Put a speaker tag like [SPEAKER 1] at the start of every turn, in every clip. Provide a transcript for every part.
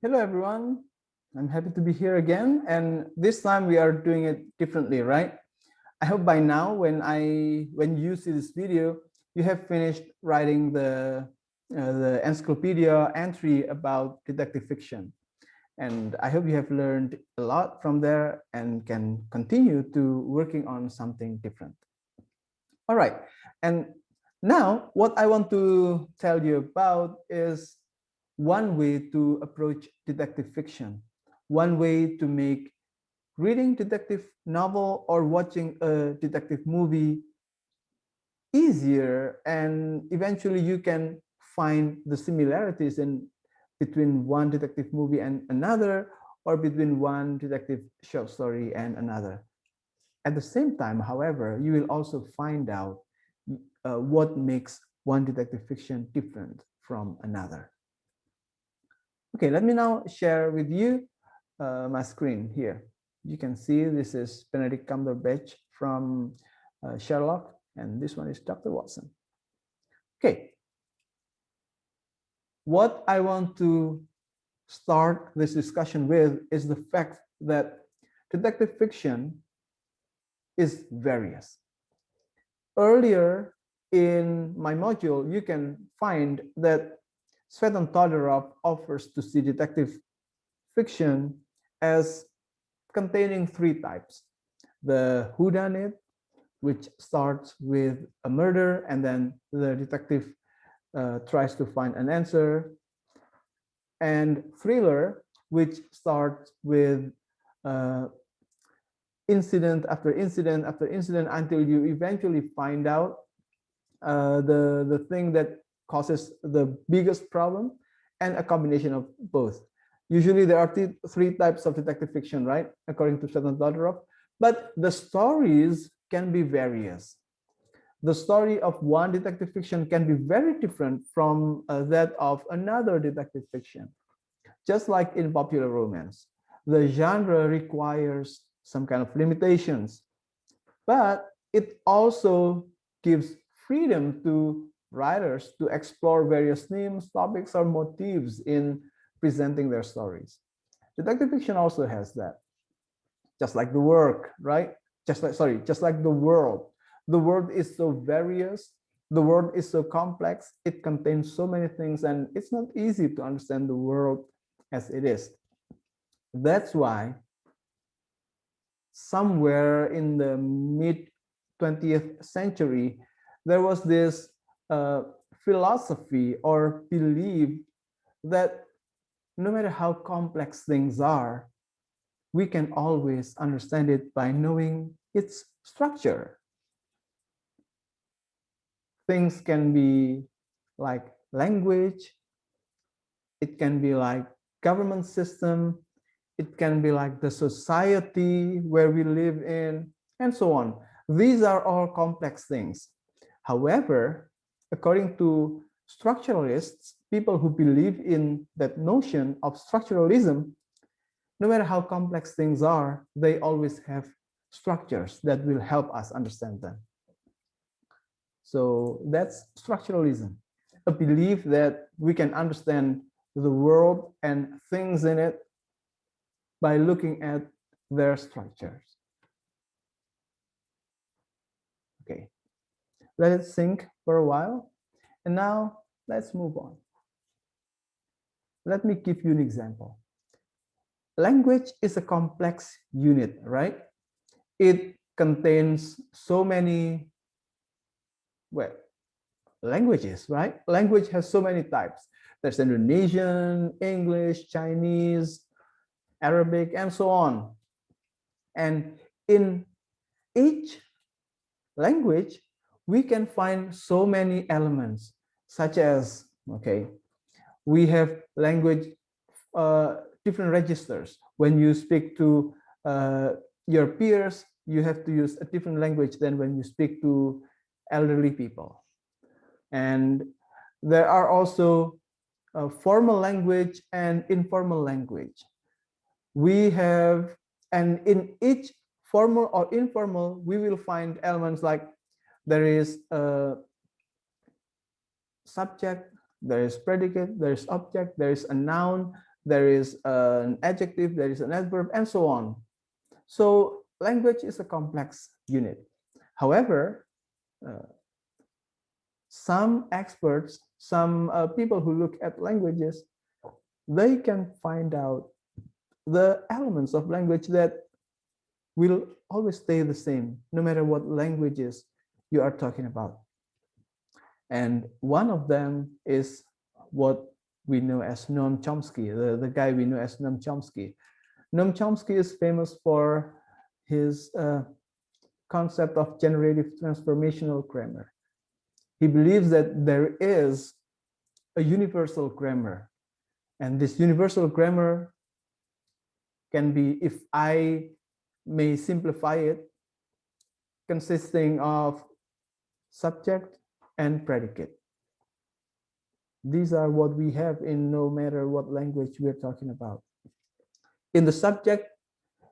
[SPEAKER 1] Hello, everyone. I'm happy to be here again. And this time we are doing it differently, right? I hope by now, when you see this video, you have finished writing the encyclopedia entry about detective fiction. And I hope you have learned a lot from there and can continue to working on something different. All right. And now what I want to tell you about is one way to approach detective fiction, one way to make reading detective novel or watching a detective movie easier, and eventually you can find the similarities in between one detective movie and another, or between one detective short story and another. At the same time, however, you will also find out what makes one detective fiction different from another. Okay, let me now share with you my screen here. You can see this is Benedict Cumberbatch from Sherlock, and this one is Dr. Watson. Okay, what I want to start this discussion with is the fact that detective fiction is various. Earlier in my module, you can find that Svetan Todorov offers to see detective fiction as containing three types: the whodunit, which starts with a murder and then the detective tries to find an answer, and thriller, which starts with uh, incident after incident after incident until you eventually find out the thing that causes the biggest problem, and a combination of both. Usually there are three types of detective fiction, right? According to Svetlana Todorov, but the stories can be various. The story of one detective fiction can be very different from that of another detective fiction. Just like in popular romance, the genre requires some kind of limitations, but it also gives freedom to writers to explore various themes, topics, or motifs in presenting their stories. Detective fiction also has that, just like the work, right? Just like the world. The world is so various. The world is so complex. It contains so many things, and it's not easy to understand the world as it is. That's why somewhere in the mid 20th century, there was this philosophy or belief that no matter how complex things are, we can always understand it by knowing its structure. Things can be like language, it can be like government system, it can be like the society where we live in, and so on. These are all complex things. However, according to structuralists, people who believe in that notion of structuralism, no matter how complex things are, they always have structures that will help us understand them. So that's structuralism, a belief that we can understand the world and things in it by looking at their structures. Okay, let it sink for a while. And now let's move on. Let me give you an example. Language is a complex unit, right? It contains so many, well, languages, right? Language has so many types. There's Indonesian, English, Chinese, Arabic, and so on. And in each language, we can find so many elements, such as, okay, we have language, different registers. When you speak to your peers, you have to use a different language than when you speak to elderly people. And there are also formal language and informal language. We have, and in each formal or informal, we will find elements like there is a subject, there is predicate, there is object, there is a noun, there is an adjective, there is an adverb, and so on. So language is a complex unit. However, some experts, some people who look at languages, they can find out the elements of language that will always stay the same, no matter what languages you are talking about. And one of them is what we know as Noam Chomsky, the guy we know as Noam Chomsky. Noam Chomsky is famous for his concept of generative transformational grammar. He believes that there is a universal grammar, and this universal grammar can be, if I may simplify it, consisting of subject and predicate. These are what we have in no matter what language we're talking about. In the subject,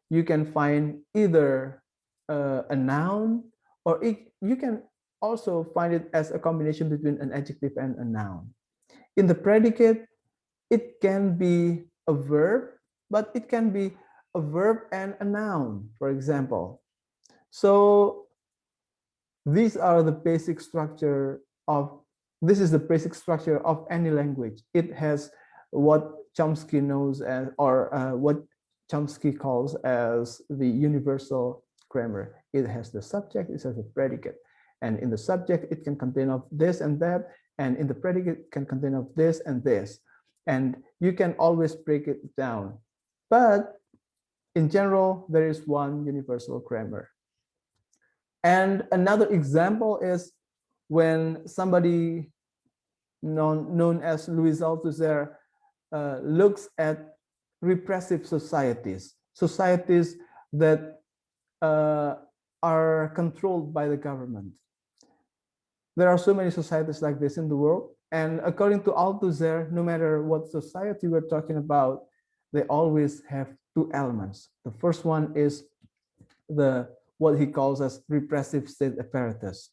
[SPEAKER 1] you can find either a noun, or you can also find it as a combination between an adjective and a noun. In the predicate, it can be a verb, but it can be a verb and a noun, for example. So these are the basic structure of, this is the basic structure of any language. It has what Chomsky knows as, or what Chomsky calls as the universal grammar. It has the subject, it has a predicate. And in the subject, it can contain of this and that. And in the predicate, it can contain of this and this. And you can always break it down. But in general, there is one universal grammar. And another example is when somebody known as Louis Althusser looks at repressive societies, societies that are controlled by the government. There are so many societies like this in the world. And according to Althusser, no matter what society we're talking about, they always have two elements. The first one is what he calls as repressive state apparatus.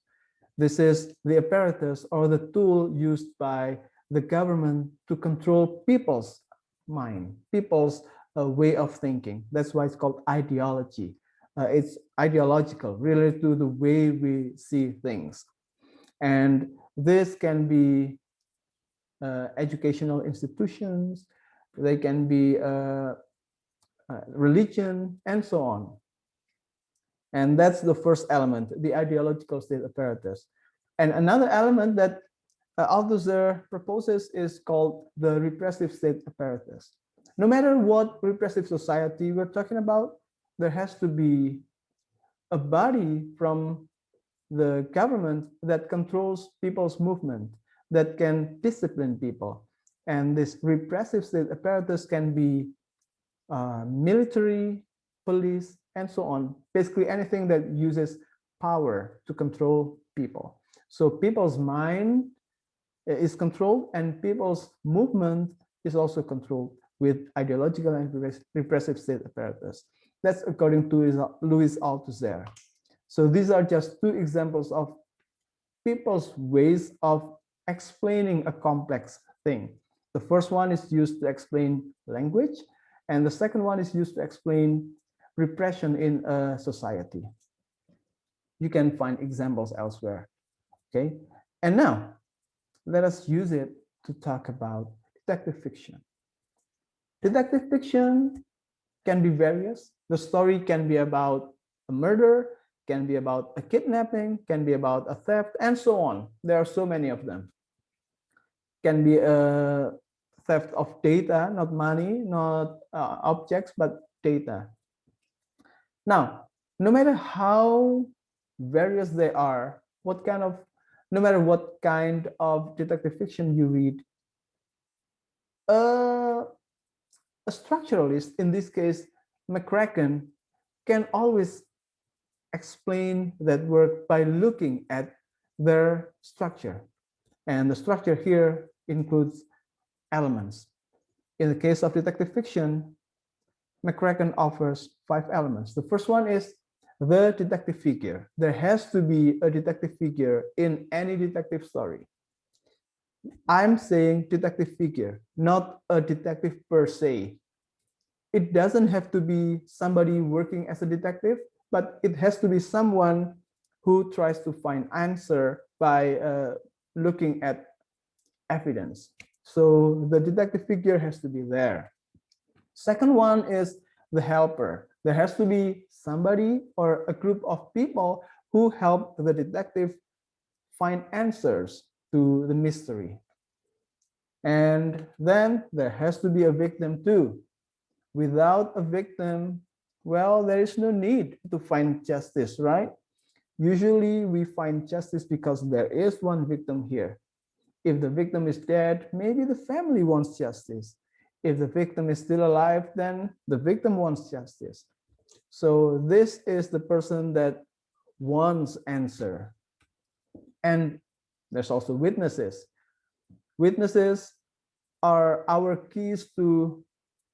[SPEAKER 1] This is the apparatus or the tool used by the government to control people's mind, people's way of thinking. That's why it's called ideology. It's ideological, related to the way we see things. And this can be educational institutions, they can be religion, and so on. And that's the first element, the ideological state apparatus. And another element that Althusser proposes is called the repressive state apparatus. No matter what repressive society we're talking about, there has to be a body from the government that controls people's movement, that can discipline people. And this repressive state apparatus can be military, police, and so on. Basically anything that uses power to control people. So people's mind is controlled and people's movement is also controlled with ideological and repressive state apparatus. That's according to Louis Althusser. So these are just two examples of people's ways of explaining a complex thing. The first one is used to explain language, and the second one is used to explain repression in a society. You can find examples elsewhere. Okay, and now let us use it to talk about detective fiction. Detective fiction can be various. The story can be about a murder, can be about a kidnapping, can be about a theft, and so on. There are so many of them. Can be a theft of data, not money, not objects, but data. Now, no matter how various they are, no matter what kind of detective fiction you read, a structuralist, in this case, McCracken, can always explain that work by looking at their structure. And the structure here includes elements. In the case of detective fiction, McCracken offers 5 elements. The first one is the detective figure. There has to be a detective figure in any detective story. I'm saying detective figure, not a detective per se. It doesn't have to be somebody working as a detective, but it has to be someone who tries to find answer by looking at evidence. So the detective figure has to be there. Second one is the helper. There has to be somebody or a group of people who help the detective find answers to the mystery. And then there has to be a victim too. Without a victim, well, there is no need to find justice, right? Usually we find justice because there is one victim here. If the victim is dead, maybe the family wants justice. If the victim is still alive, then the victim wants justice. So this is the person that wants answer. And there's also witnesses. Witnesses are our keys to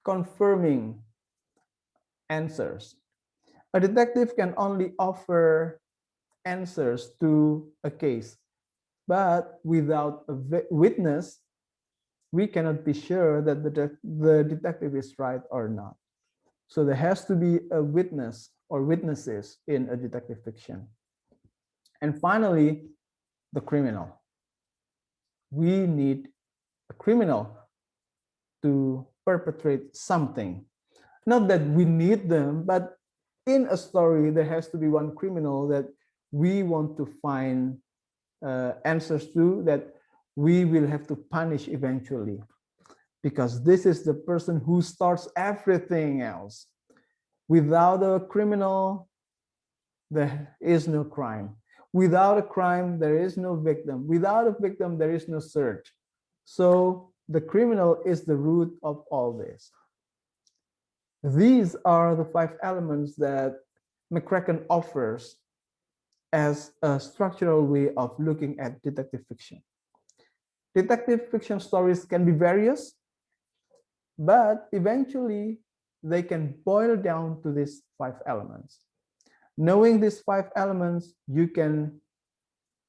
[SPEAKER 1] confirming answers. A detective can only offer answers to a case, but without a witness, we cannot be sure that the detective is right or not. So there has to be a witness or witnesses in a detective fiction. And finally, the criminal. We need a criminal to perpetrate something. Not that we need them, but in a story, there has to be one criminal that we want to find answers to, that we will have to punish eventually, because this is the person who starts everything else. Without a criminal, there is no crime. Without a crime, there is no victim. Without a victim, there is no search. So the criminal is the root of all this. These are the 5 elements that McCracken offers as a structural way of looking at detective fiction. Detective fiction stories can be various, but eventually they can boil down to these 5 elements. Knowing these 5 elements, you can,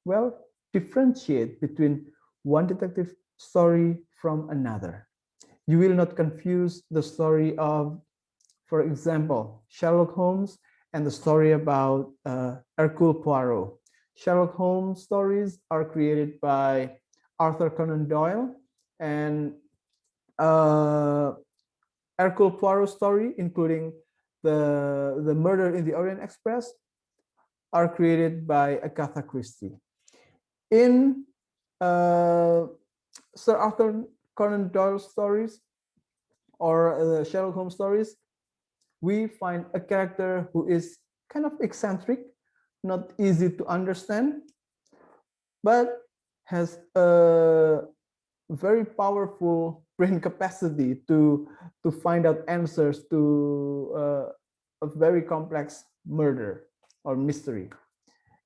[SPEAKER 1] well, differentiate between one detective story from another. You will not confuse the story of, for example, Sherlock Holmes and the story about Hercule Poirot. Sherlock Holmes stories are created by Arthur Conan Doyle, and Hercule Poirot story, including the Murder in the Orient Express, are created by Agatha Christie. In Sir Arthur Conan Doyle stories or Sherlock Holmes stories, we find a character who is kind of eccentric, not easy to understand, but has a very powerful brain capacity to find out answers to a very complex murder or mystery.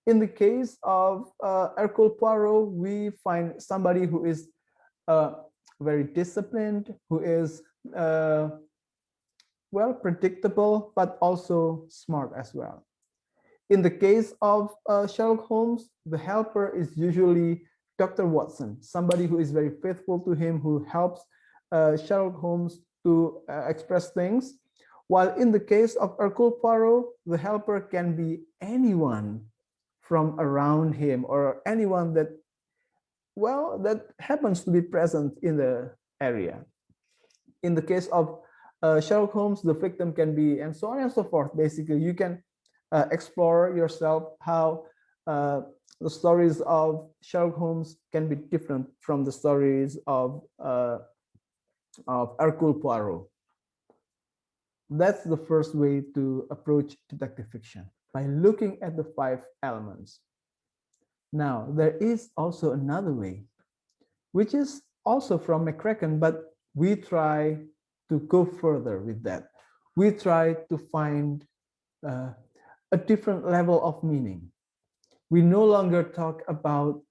[SPEAKER 1] In the case of Hercule Poirot, we find somebody who is very disciplined, who is well, predictable, but also smart as well. In the case of Sherlock Holmes, the helper is usually Dr. Watson, somebody who is very faithful to him, who helps Sherlock Holmes to express things. While in the case of Hercule Poirot, the helper can be anyone from around him or anyone that, well, that happens to be present in the area. In the case of Sherlock Holmes, the victim can be, and so on and so forth. Basically, you can explore yourself how the stories of Sherlock Holmes can be different from the stories of Hercule Poirot. That's the first way to approach detective fiction, by looking at the 5 elements. Now, there is also another way, which is also from McCracken, but we try to go further with that. We try to find a different level of meaning. We no longer talk about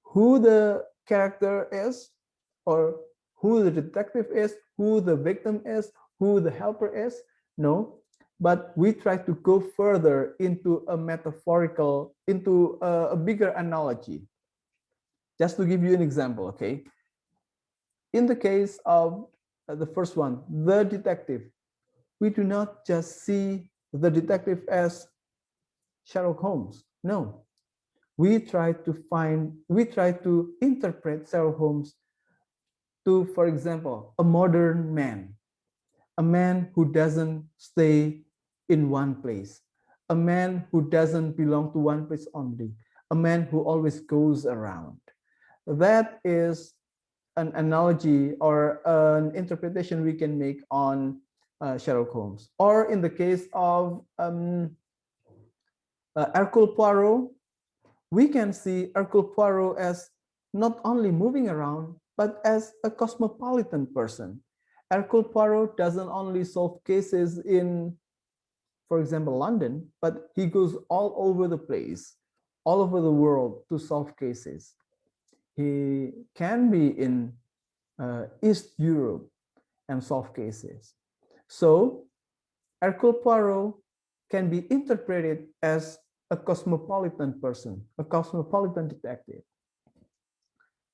[SPEAKER 1] who the character is, or who the detective is, who the victim is, who the helper is. No, but we try to go further into a metaphorical, into a bigger analogy. Just to give you an example, okay? In the case of the first one, the detective, we do not just see the detective as Sherlock Holmes. No, we try to interpret Sherlock Holmes to, for example, a modern man, a man who doesn't stay in one place, a man who doesn't belong to one place only, a man who always goes around. That is an analogy or an interpretation we can make on Sherlock Holmes. Or in the case of Hercule Poirot, we can see Hercule Poirot as not only moving around, but as a cosmopolitan person. Hercule Poirot doesn't only solve cases in, for example, London, but he goes all over the place, all over the world to solve cases. He can be in East Europe and solve cases. So Hercule Poirot can be interpreted as a cosmopolitan person, a cosmopolitan detective.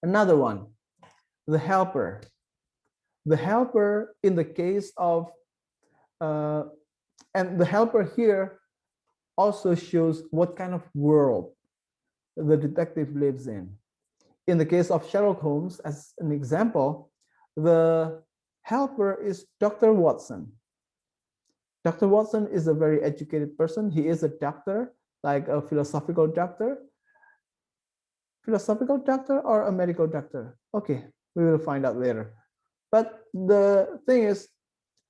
[SPEAKER 1] Another one, the helper. The helper in the case of, and the helper here also shows what kind of world the detective lives in. In the case of Sherlock Holmes, as an example, the helper is Dr. Watson. Dr. Watson is a very educated person. He is a doctor, like a philosophical doctor. Philosophical doctor or a medical doctor? Okay, we will find out later. But the thing is,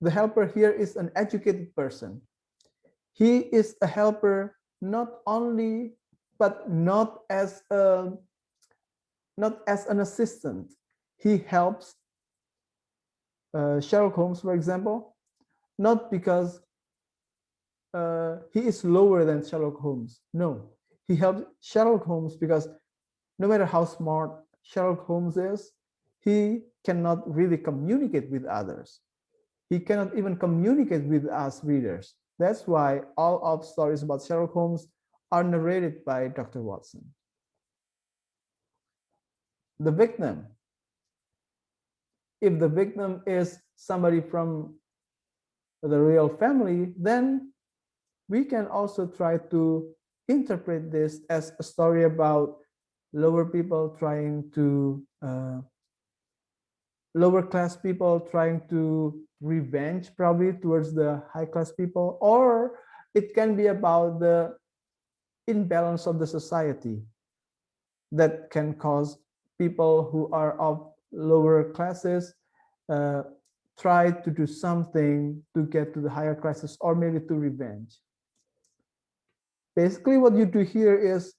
[SPEAKER 1] the helper here is an educated person. He is a helper not only, but not as an assistant. He helps Sherlock Holmes, for example, not because he is lower than Sherlock Holmes. No, he helps Sherlock Holmes because no matter how smart Sherlock Holmes is, he cannot really communicate with others. He cannot even communicate with us readers. That's why all of stories about Sherlock Holmes are narrated by Dr. Watson. The victim. If the victim is somebody from the royal family, then we can also try to interpret this as a story about lower people trying to lower class people trying to revenge probably towards the high class people, or it can be about the imbalance of the society that can cause people who are of lower classes try to do something to get to the higher classes or maybe to revenge. Basically what you do here is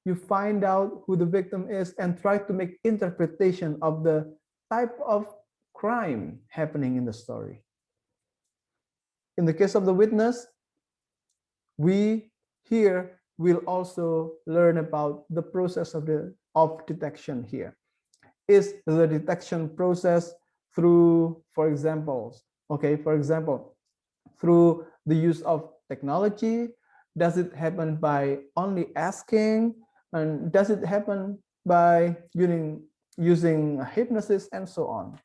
[SPEAKER 1] you find out who the victim is and try to make interpretation of the type of crime happening in the story. In the case of the witness, we here will also learn about the process of detection here. Is the detection process through, for example, through the use of technology? Does it happen by only asking? And does it happen by using hypnosis and so on?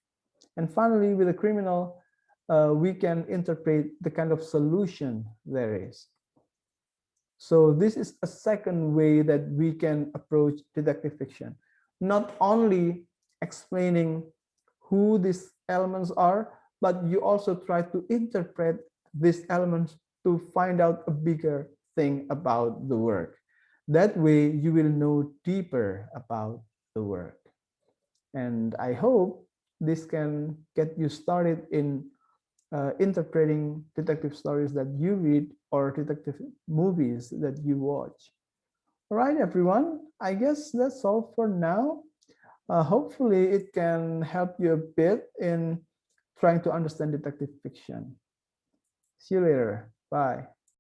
[SPEAKER 1] And finally, with a criminal, we can interpret the kind of solution there is. So this is a second way that we can approach detective fiction. Not only explaining who these elements are, but you also try to interpret these elements to find out a bigger thing about the work. That way you will know deeper about the work. And I hope this can get you started in interpreting detective stories that you read or detective movies that you watch. All right, everyone, I guess that's all for now. Hopefully it can help you a bit in trying to understand detective fiction. See you later. Bye.